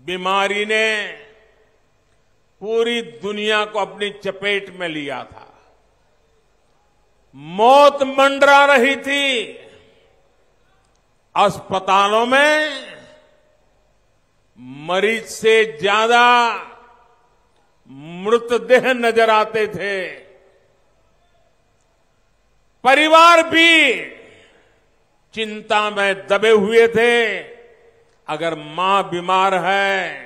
बीमारी ने पूरी दुनिया को अपनी चपेट में लिया था। मौत मंडरा रही थी। अस्पतालों में मरीज से ज्यादा मृतदेह नजर आते थे। परिवार भी चिंता में दबे हुए थे। अगर मां बीमार है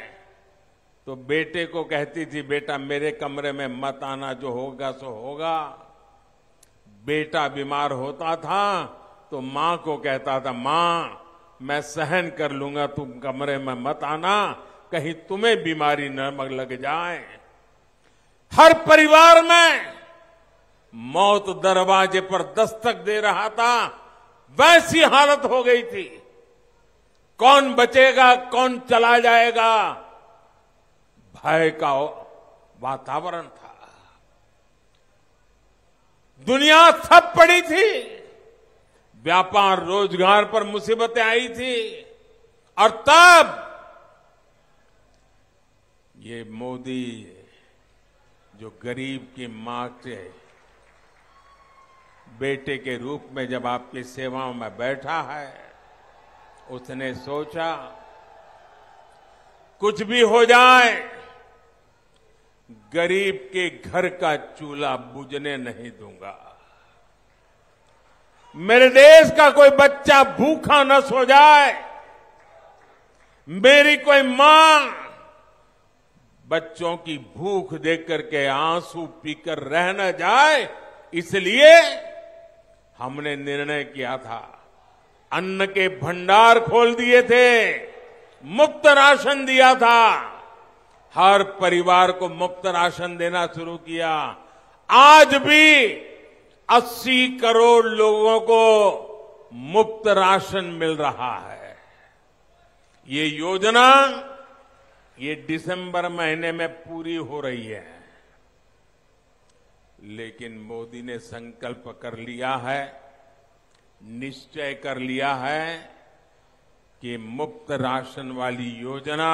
तो बेटे को कहती थी, बेटा मेरे कमरे में मत आना, जो होगा सो होगा। बेटा बीमार होता था तो मां को कहता था, मां मैं सहन कर लूंगा, तुम कमरे में मत आना, कहीं तुम्हें बीमारी न लग जाए। हर परिवार में मौत दरवाजे पर दस्तक दे रहा था। वैसी हालत हो गई थी। कौन बचेगा, कौन चला जाएगा, भय का वातावरण था। दुनिया थप पड़ी थी। व्यापार रोजगार पर मुसीबतें आई थी। और तब ये मोदी जो गरीब की मां के बेटे के रूप में जब आपकी सेवाओं में बैठा है, उसने सोचा कुछ भी हो जाए, गरीब के घर का चूल्हा बुझने नहीं दूंगा। मेरे देश का कोई बच्चा भूखा न सो जाए, मेरी कोई मां बच्चों की भूख देख करके आंसू पीकर रह न जाए, इसलिए हमने निर्णय किया था। अन्न के भंडार खोल दिए थे, मुफ्त राशन दिया था, हर परिवार को मुफ्त राशन देना शुरू किया। आज भी 80 करोड़ लोगों को मुफ्त राशन मिल रहा है। ये योजना ये दिसंबर महीने में पूरी हो रही है। लेकिन मोदी ने संकल्प कर लिया है, निश्चय कर लिया है कि मुफ्त राशन वाली योजना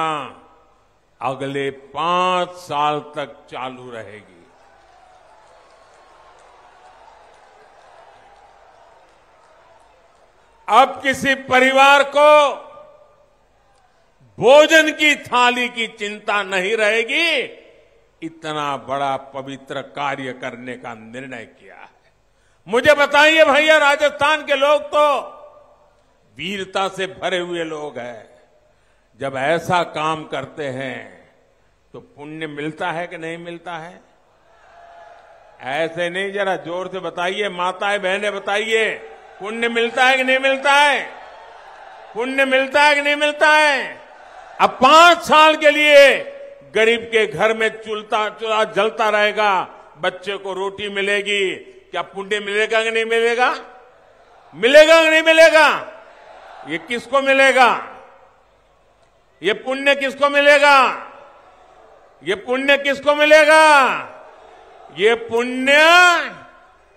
अगले 5 साल तक चालू रहेगी। अब किसी परिवार को भोजन की थाली की चिंता नहीं रहेगी। इतना बड़ा पवित्र कार्य करने का निर्णय किया है। मुझे बताइए भैया, राजस्थान के लोग तो वीरता से भरे हुए लोग हैं। जब ऐसा काम करते हैं तो पुण्य मिलता है कि नहीं मिलता है? ऐसे नहीं, जरा जोर से बताइए, माताएं बहनें बताइए, पुण्य मिलता है कि नहीं मिलता है? पुण्य मिलता है कि नहीं मिलता है? अब 5 साल के लिए गरीब के घर में चूल्हा जलता रहेगा, बच्चे को रोटी मिलेगी, क्या पुण्य मिलेगा कि नहीं मिलेगा? मिलेगा कि नहीं मिलेगा? ये किसको मिलेगा? ये पुण्य किसको मिलेगा? ये पुण्य किसको मिलेगा? ये पुण्य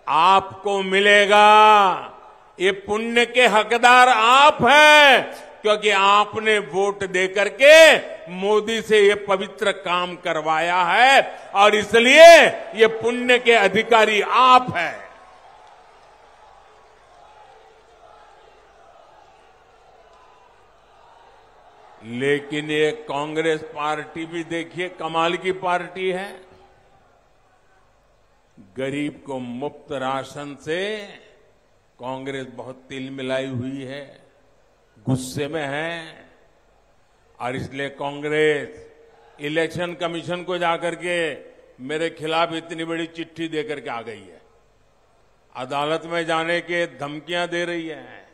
आपको मिलेगा। ये पुण्य के हकदार आप हैं, क्योंकि आपने वोट दे करके मोदी से ये पवित्र काम करवाया है, और इसलिए ये पुण्य के अधिकारी आप हैं। लेकिन ये कांग्रेस पार्टी भी देखिए कमाल की पार्टी है। गरीब को मुफ्त राशन से कांग्रेस बहुत तिल मिलाई हुई है, गुस्से में है, और इसलिए कांग्रेस इलेक्शन कमीशन को जाकर के मेरे खिलाफ इतनी बड़ी चिट्ठी देकर के आ गई है। अदालत में जाने के धमकियां दे रही है।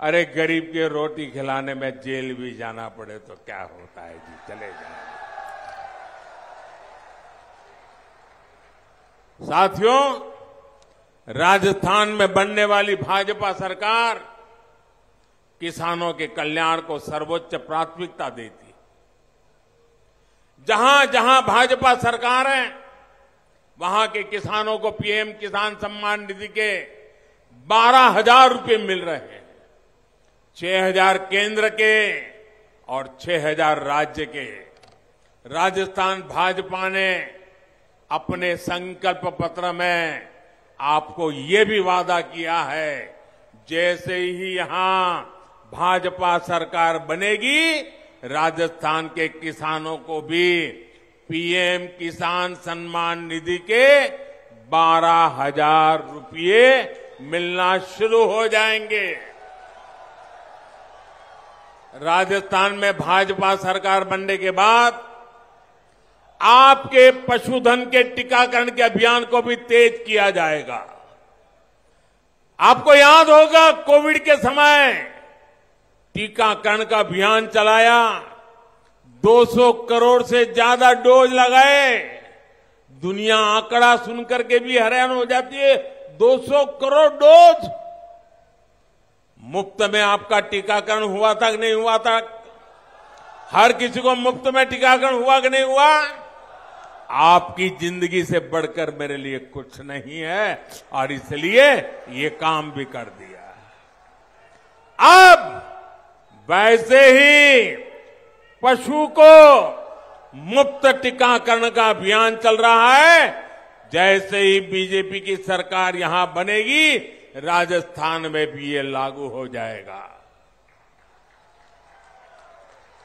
अरे गरीब के रोटी खिलाने में जेल भी जाना पड़े तो क्या होता है जी, चले जाए। साथियों, राजस्थान में बनने वाली भाजपा सरकार किसानों के कल्याण को सर्वोच्च प्राथमिकता देती। जहां जहां भाजपा सरकार है, वहां के किसानों को पीएम किसान सम्मान निधि के 12,000 रुपए मिल रहे हैं। 6,000 केंद्र के और 6000 राज्य के राजस्थान भाजपा ने अपने संकल्प पत्र में आपको ये भी वादा किया है, जैसे ही यहां भाजपा सरकार बनेगी, राजस्थान के किसानों को भी पीएम किसान सम्मान निधि के 12,000 रुपये मिलना शुरू हो जाएंगे। राजस्थान में भाजपा सरकार बनने के बाद आपके पशुधन के टीकाकरण के अभियान को भी तेज किया जाएगा। आपको याद होगा, कोविड के समय टीकाकरण का अभियान चलाया, 200 करोड़ से ज्यादा डोज लगाए। दुनिया आंकड़ा सुनकर के भी हैरान हो जाती है, 200 करोड़ डोज मुफ्त में आपका टीकाकरण हुआ था कि नहीं हुआ था? हर किसी को मुफ्त में टीकाकरण हुआ कि नहीं हुआ? आपकी जिंदगी से बढ़कर मेरे लिए कुछ नहीं है, और इसलिए ये काम भी कर दिया। अब वैसे ही पशु को मुफ्त टीकाकरण का अभियान चल रहा है। जैसे ही बीजेपी की सरकार यहां बनेगी, राजस्थान में भी ये लागू हो जाएगा।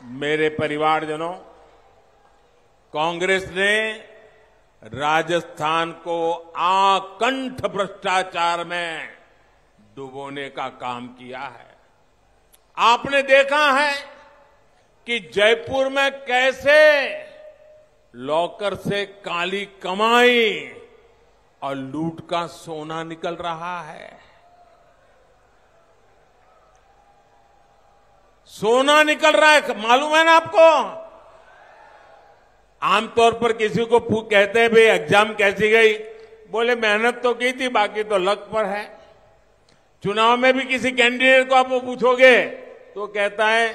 मेरे परिवारजनों, कांग्रेस ने राजस्थान को आकंठ भ्रष्टाचार में डुबोने का काम किया है। आपने देखा है कि जयपुर में कैसे लॉकर से काली कमाई और लूट का सोना निकल रहा है। सोना निकल रहा है, मालूम है ना आपको? आमतौर पर किसी को कहते हैं, भाई एग्जाम कैसी गई? बोले मेहनत तो की थी, बाकी तो लक पर है। चुनाव में भी किसी कैंडिडेट को आप पूछोगे तो कहता है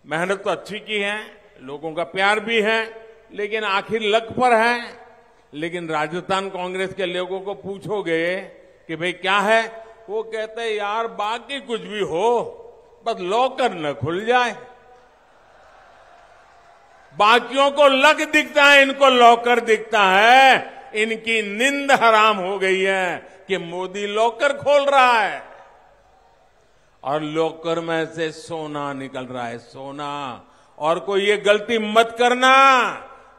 मेहनत तो अच्छी की है, लोगों का प्यार भी है, लेकिन आखिर लक पर है। लेकिन राजस्थान कांग्रेस के लोगों को पूछोगे कि भाई क्या है, वो कहते हैं यार बाकी कुछ भी हो, बस लॉकर न खुल जाए। बाकियों को लक दिखता है, इनको लॉकर दिखता है। इनकी नींद हराम हो गई है कि मोदी लॉकर खोल रहा है और लॉकर में से सोना निकल रहा है, सोना। और कोई ये गलती मत करना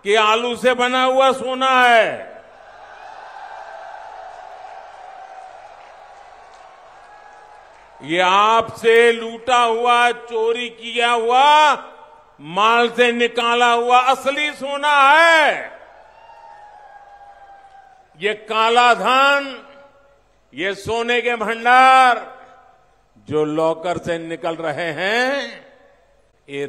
कि आलू से बना हुआ सोना है। ये आपसे लूटा हुआ, चोरी किया हुआ माल से निकाला हुआ असली सोना है। ये काला धन, ये सोने के भंडार जो लॉकर से निकल रहे हैं, ये